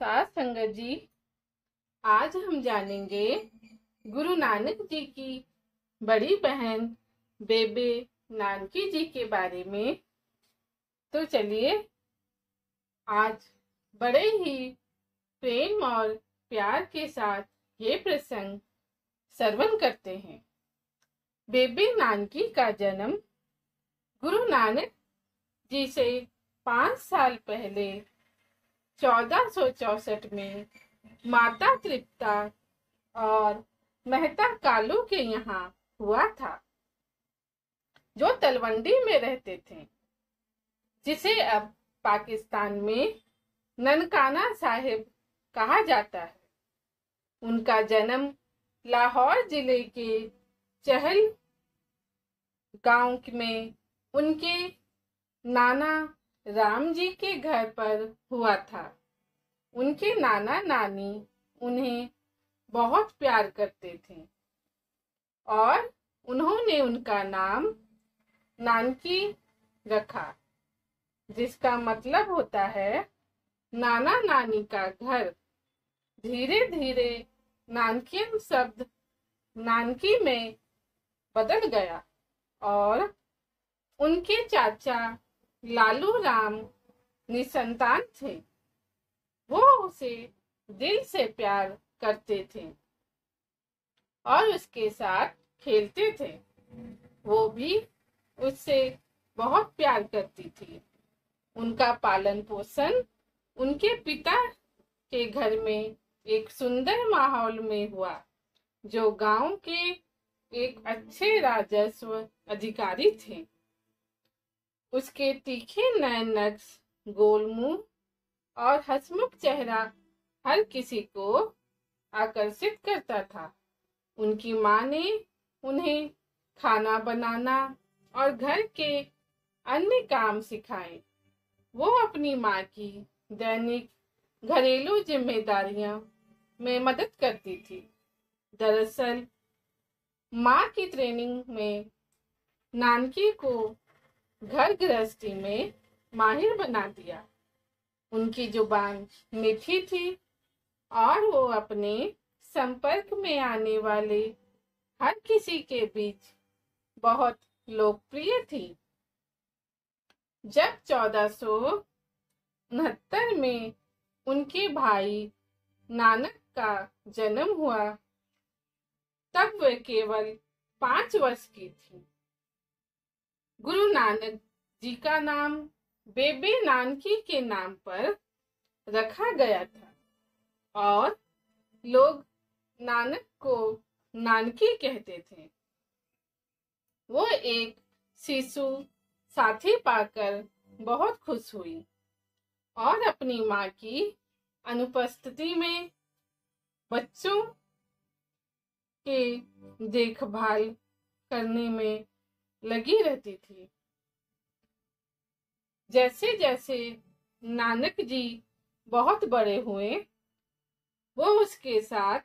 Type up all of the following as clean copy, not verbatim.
साथ संगत जी, आज हम जानेंगे गुरु नानक जी की बड़ी बहन बेबे नानकी जी के बारे में। तो चलिए आज बड़े ही प्रेम और प्यार के साथ ये प्रसंग श्रवण करते हैं। बेबे नानकी का जन्म गुरु नानक जी से 5 साल पहले 1464 में माता तृप्ता और मेहता कालू के यहाँ हुआ था, जो तलवंडी में रहते थे, जिसे अब पाकिस्तान में ननकाना साहिब कहा जाता है। उनका जन्म लाहौर जिले के चहल गांव में उनके नाना राम जी के घर पर हुआ था। उनके नाना नानी उन्हें बहुत प्यार करते थे और उन्होंने उनका नाम नानकी रखा, जिसका मतलब होता है नाना नानी का घर। धीरे धीरे नानकियन शब्द नानकी में बदल गया और उनके चाचा लालू राम निसंतान थे। वो उसे दिल से प्यार करते थे और उसके साथ खेलते थे। वो भी उससे बहुत प्यार करती थी। उनका पालन पोषण उनके पिता के घर में एक सुंदर माहौल में हुआ, जो गांव के एक अच्छे राजस्व अधिकारी थे। उसके तीखे नयन नक्श, गोल मुंह और हंसमुख चेहरा हर किसी को आकर्षित करता था। उनकी माँ ने उन्हें खाना बनाना और घर के अन्य काम सिखाए। वो अपनी माँ की दैनिक घरेलू जिम्मेदारियों में मदद करती थी। दरअसल माँ की ट्रेनिंग में नानकी को घर गृहस्थी में माहिर बना दिया। उनकी जुबान मीठी थी और वो अपने संपर्क में आने वाले हर किसी के बीच बहुत लोकप्रिय थी। जब 1469 में उनके भाई नानक का जन्म हुआ, तब वे केवल 5 वर्ष की थी। गुरु नानक जी का नाम बेबे नानकी के नाम पर रखा गया था और लोग नानक को नानकी कहते थे। वो एक शिशु साथी पाकर बहुत खुश हुई और अपनी माँ की अनुपस्थिति में बच्चों के देखभाल करने में लगी रहती थी। जैसे जैसे नानक जी बहुत बड़े हुए, वो उसके साथ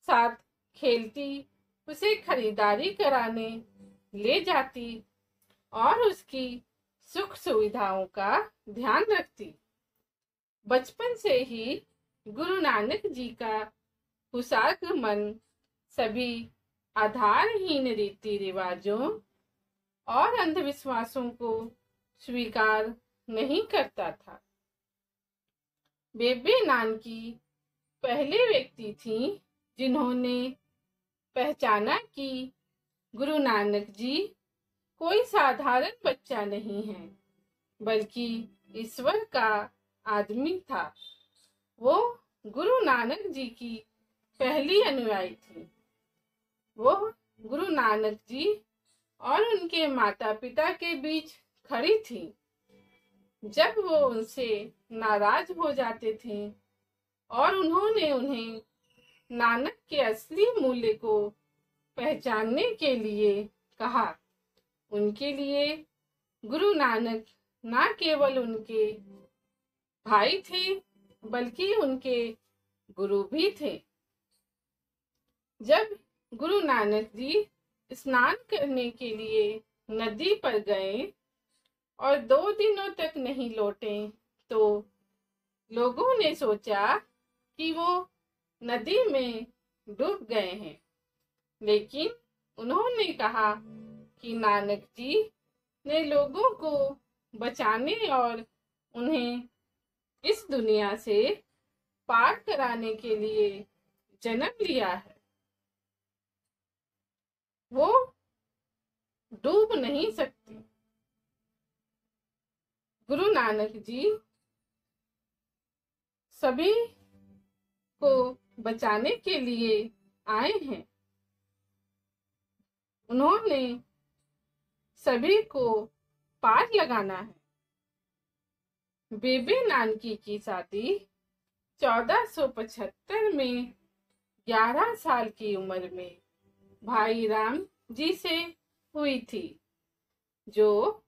साथ खेलती, उसे खरीदारी कराने ले जाती और उसकी सुख सुविधाओं का ध्यान रखती। बचपन से ही गुरु नानक जी का कुशाग्र मन सभी आधारहीन रीति रिवाजों और अंधविश्वासों को स्वीकार नहीं करता था। बेबे नानकी पहले व्यक्ति थी जिन्होंने पहचाना कि गुरु नानक जी कोई साधारण बच्चा नहीं है, बल्कि ईश्वर का आदमी था। वो गुरु नानक जी की पहली अनुयायी थी। वो गुरु नानक जी और उनके माता पिता के बीच खड़ी थी जब वो उनसे नाराज हो जाते थे और उन्होंने उन्हें नानक के असली मूल्य को पहचानने के लिए कहा। उनके लिए गुरु नानक न केवल उनके भाई थे, बल्कि उनके गुरु भी थे। जब गुरु नानक जी स्नान करने के लिए नदी पर गए और 2 दिनों तक नहीं लौटे, तो लोगों ने सोचा कि वो नदी में डूब गए हैं, लेकिन उन्होंने कहा कि नानक जी ने लोगों को बचाने और उन्हें इस दुनिया से पार कराने के लिए जन्म लिया है। वो डूब नहीं सकते। गुरु नानक जी सभी को बचाने के लिए आए हैं। उन्होंने सभी को पार लगाना है। बेबे नानकी की शादी 1475 में 11 साल की उम्र में भाई राम जी से हुई थी, जो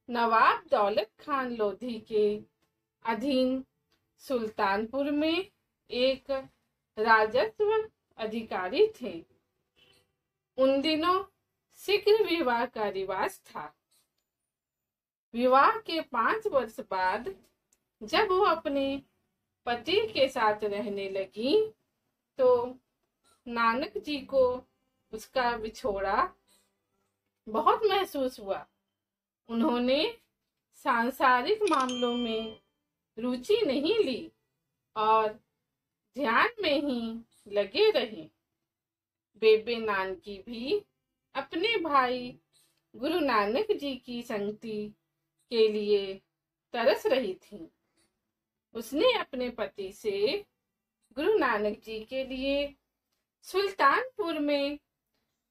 नवाब दौलत खान लोधी के अधीन सुल्तानपुर में एक राजस्व अधिकारी थे। उन दिनों शीघ्र विवाह का रिवाज था। विवाह के 5 वर्ष बाद जब वो अपने पति के साथ रहने लगी, तो नानक जी को उसका विछोड़ा बहुत महसूस हुआ। उन्होंने सांसारिक मामलों में रुचि नहीं ली और ध्यान में ही लगे रहे। बेबे नानकी भी अपने भाई गुरु नानक जी की संगति के लिए तरस रही थी। उसने अपने पति से गुरु नानक जी के लिए सुल्तानपुर में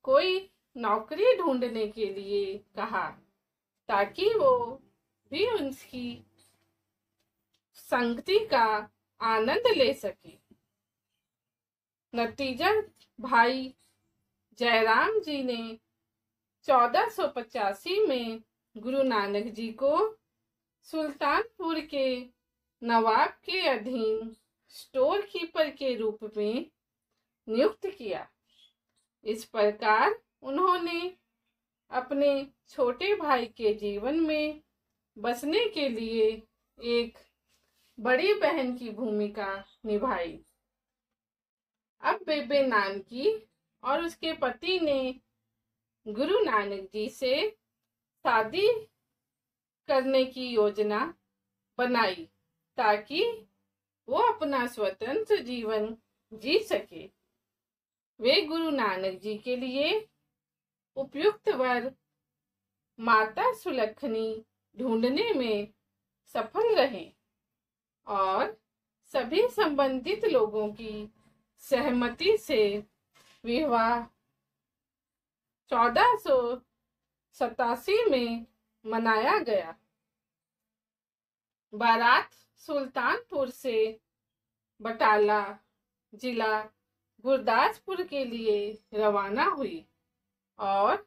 कोई नौकरी ढूंढने के लिए कहा, ताकि वो भी उनकी संगति का आनंद ले सके। नतीजा भाई जयराम जी ने 1485 में गुरु नानक जी को सुल्तानपुर के नवाब के अधीन स्टोर कीपर के रूप में नियुक्त किया। इस प्रकार उन्होंने अपने छोटे भाई के जीवन में बसने के लिए एक बड़ी बहन की भूमिका निभाई। अब बेबे नानकी और उसके पति ने गुरु नानक जी से शादी करने की योजना बनाई, ताकि वो अपना स्वतंत्र जीवन जी सके। वे गुरु नानक जी के लिए उपयुक्त वर माता सुलक्षणी ढूंढने में सफल रहे और सभी संबंधित लोगों की सहमति से विवाह 1487 में मनाया गया। बारात सुल्तानपुर से बटाला जिला गुरदासपुर के लिए रवाना हुई और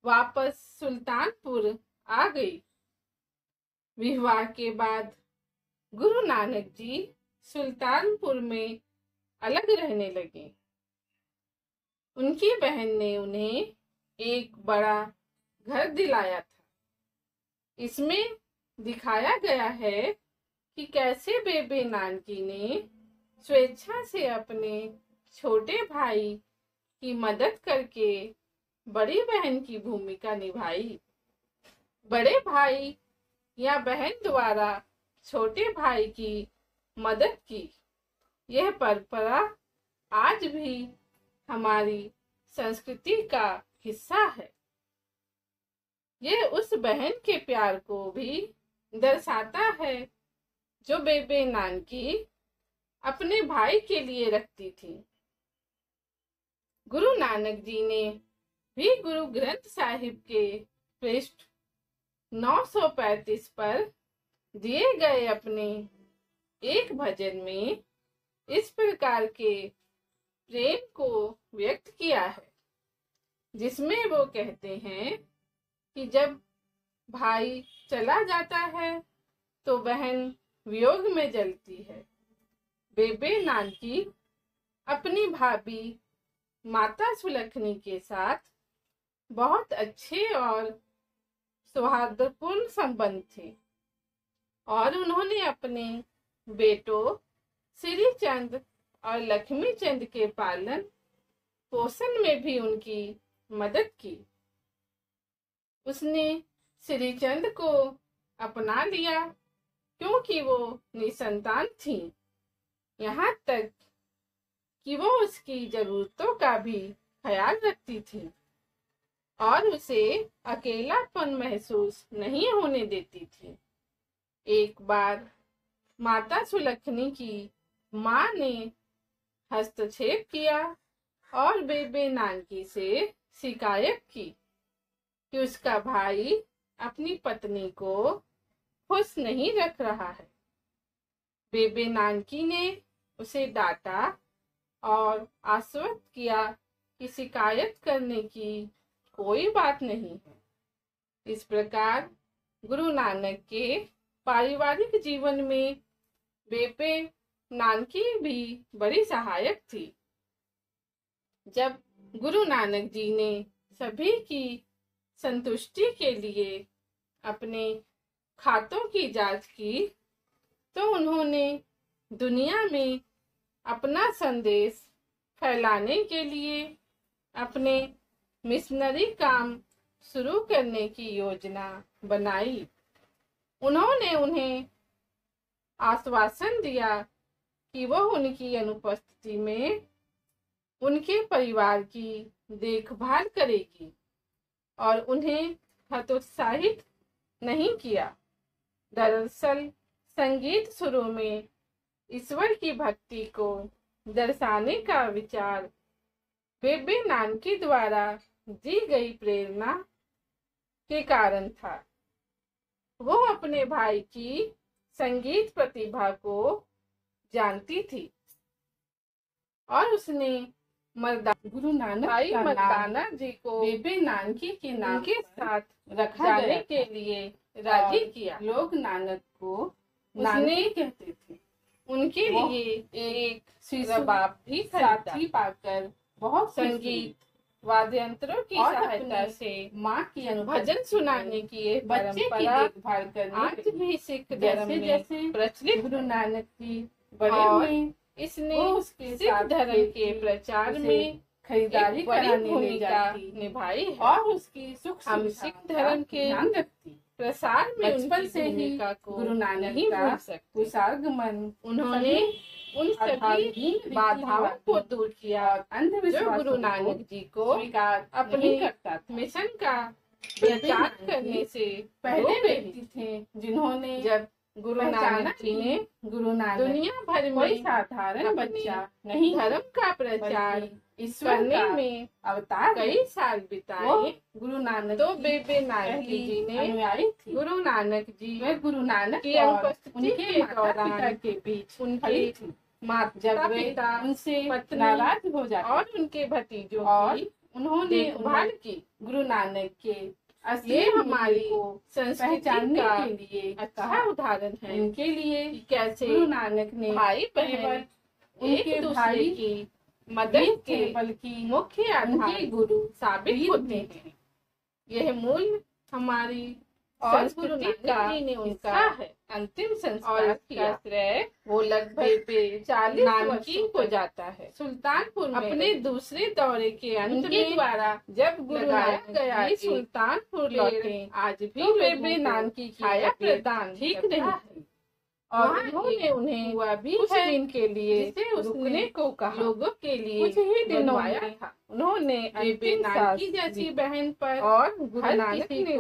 वापस सुल्तानपुर आ गई। विवाह के बाद गुरु नानक जी सुल्तानपुर में अलग रहने लगे। उनकी बहन ने उन्हें एक बड़ा घर दिलाया था। इसमें दिखाया गया है कि कैसे बेबे नानकी ने स्वेच्छा से अपने छोटे भाई की मदद करके बड़ी बहन की भूमिका निभाई। बड़े भाई या बहन द्वारा छोटे भाई की मदद की यह परंपरा आज भी हमारी संस्कृति का हिस्सा है। यह उस बहन के प्यार को भी दर्शाता है जो बेबे नानकी अपने भाई के लिए रखती थी। गुरु नानक जी ने भी गुरु ग्रंथ साहिब के पृष्ठ 935 पर दिए गए अपने एक भजन में इस प्रकार के प्रेम को व्यक्त किया है, जिसमें वो कहते हैं कि जब भाई चला जाता है तो बहन वियोग में जलती है। बेबे नानकी अपनी भाभी माता सुलक्षणी के साथ बहुत अच्छे और सौहार्दपूर्ण संबंध थे और उन्होंने अपने बेटों श्री चंद और लक्ष्मी चंद के पालन पोषण में भी उनकी मदद की। उसने श्री चंद को अपना लिया क्योंकि वो निसंतान थी। यहाँ तक कि वो उसकी जरूरतों का भी ख्याल रखती थी और उसे अकेलापन महसूस नहीं होने देती थी। एक बार माता सुलक्षणी की माँ ने हस्तक्षेप किया और बेबे नानकी से शिकायत की कि उसका भाई अपनी पत्नी को खुश नहीं रख रहा है। बेबे नानकी ने उसे डांटा और आश्वस्त किया कि शिकायत करने की कोई बात नहीं है। इस प्रकार गुरु नानक के पारिवारिक जीवन में बेबे नानकी भी बड़ी सहायक थी। जब गुरु नानक जी ने सभी की संतुष्टि के लिए अपने खातों की जांच की तो उन्होंने दुनिया में अपना संदेश फैलाने के लिए अपने मिशनरी काम शुरू करने की योजना बनाई। उन्होंने उन्हें आश्वासन दिया कि वह उनकी अनुपस्थिति में उनके परिवार की देखभाल करेगी और उन्हें हतोत्साहित नहीं किया। दरअसल संगीत शुरू में ईश्वर की भक्ति को दर्शाने का विचार बेबे नानकी द्वारा दी गई प्रेरणा के कारण था। वो अपने भाई की संगीत प्रतिभा को जानती थी और उसने गुरु नानक भाई मर्दाना जी को बेबे नानकी के नाम के साथ रखने के लिए राजी किया। लोग नानक को नानकी कहते थे। उनके लिए एक रबाब भी साथी पाकर बहुत संगीत वाद्य यंत्रों की सहायता से माँ की भजन सुनाने की बच्चे की देखभाल करने आज भी सिख धर्म में प्रचलित। गुरु नानक जी बड़े हुए इसने उसके सिख धर्म के प्रचार में खरीदारी बड़ी भूमिका निभाई है और उसकी सुख हम सिख धर्म के प्रसार में बचपन से ही गुरु नानक नहीं भूल सकते। कुशार्गमन उन्होंने उन सभी बाधाओं को दूर किया जो गुरु नानक जी को अपने मिशन का प्रचार करने से पहले व्यक्ति थे जिन्होंने जब गुरु नानक जी ने दुनिया भर में कोई साधारण बच्चा नहीं धर्म का प्रचार करने में अवतार कई साल बिताए। गुरु नानक तो बेबे नानकी जी ने अनुयायी थी। गुरु नानक जी व गुरु नानक की अनुपस्थिति के दौरान के बीच उनकी माता पिता उनसे नाराज हो जाते और उनके भतीजों की उन्होंने देखभाल की। गुरु नानक के असली हमारी संस्कृति के लिए अच्छा उदाहरण है। उनके लिए कैसे गुरु नानक ने भाई बहन उनके भाई की मदद के बल्कि मुख्य आधार गुरु साबित होते हैं। यह मूल हमारी संस्कृति का ने उनका है। अंतिम संस्कार का श्रेय वो लगभग 40 नानकी को जाता है। सुल्तानपुर में अपने दूसरे दौरे के अंत में द्वारा जब गुरु नानक गया सुल्तानपुर लौटे आज भी बेबे नानकी की खाया प्रदान ठीक नहीं है और उन्होंने उन्हें हुआ भी कुछ दिन के लिए रुकने को कहा। लोगों के लिए कुछ ही दिनों आया था। उन्होंने बेबे नानकी जैसी बहन पर और गुरु नानक ने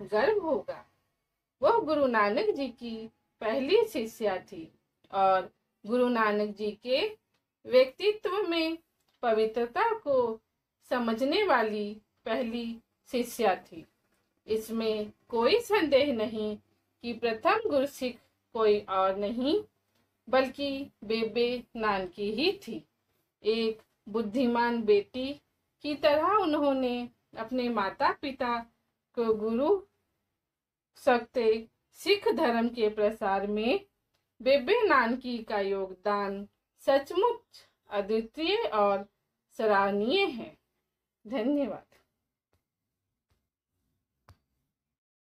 गर्व होगा। वह गुरु नानक जी की पहली शिष्या थी और गुरु नानक जी के व्यक्तित्व में पवित्रता को समझने वाली पहली शिष्या थी। इसमें कोई संदेह नहीं कि प्रथम गुरु सिख कोई और नहीं बल्कि बेबे नानकी ही थी। एक बुद्धिमान बेटी की तरह उन्होंने अपने माता पिता को गुरु सकते सिख धर्म के प्रसार में बेबे नानकी का योगदान सचमुच अद्वितीय और सराहनीय है। धन्यवाद।